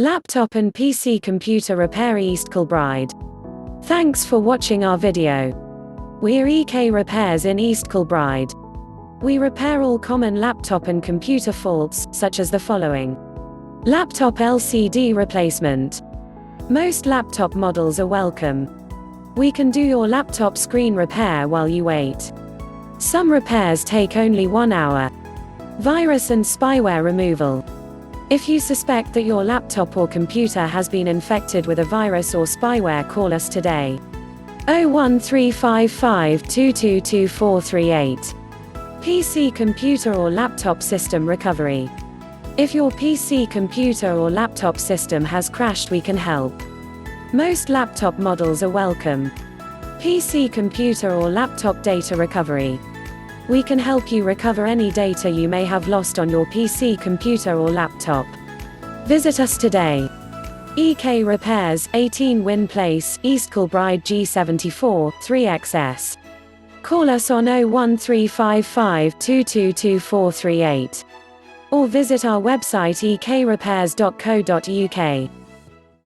Laptop and PC computer repair East Kilbride. Thanks for watching our video. We're EKrepairs in East Kilbride. We repair all common laptop and computer faults, such as the following. Laptop LCD replacement. Most laptop models are welcome. We can do your laptop screen repair while you wait. Some repairs take only 1 hour. Virus and spyware removal. If you suspect that your laptop or computer has been infected with a virus or spyware, call us today. 01355 222 PC computer or laptop system recovery. If your PC computer or laptop system has crashed, we can help. Most laptop models are welcome. PC computer or laptop data recovery. We can help you recover any data you may have lost on your PC computer or laptop. Visit us today. EKrepairs, 18 Whin Place, East Kilbride G74, 3XS. Call us on 01355 222 or visit our website ekrepairs.co.uk.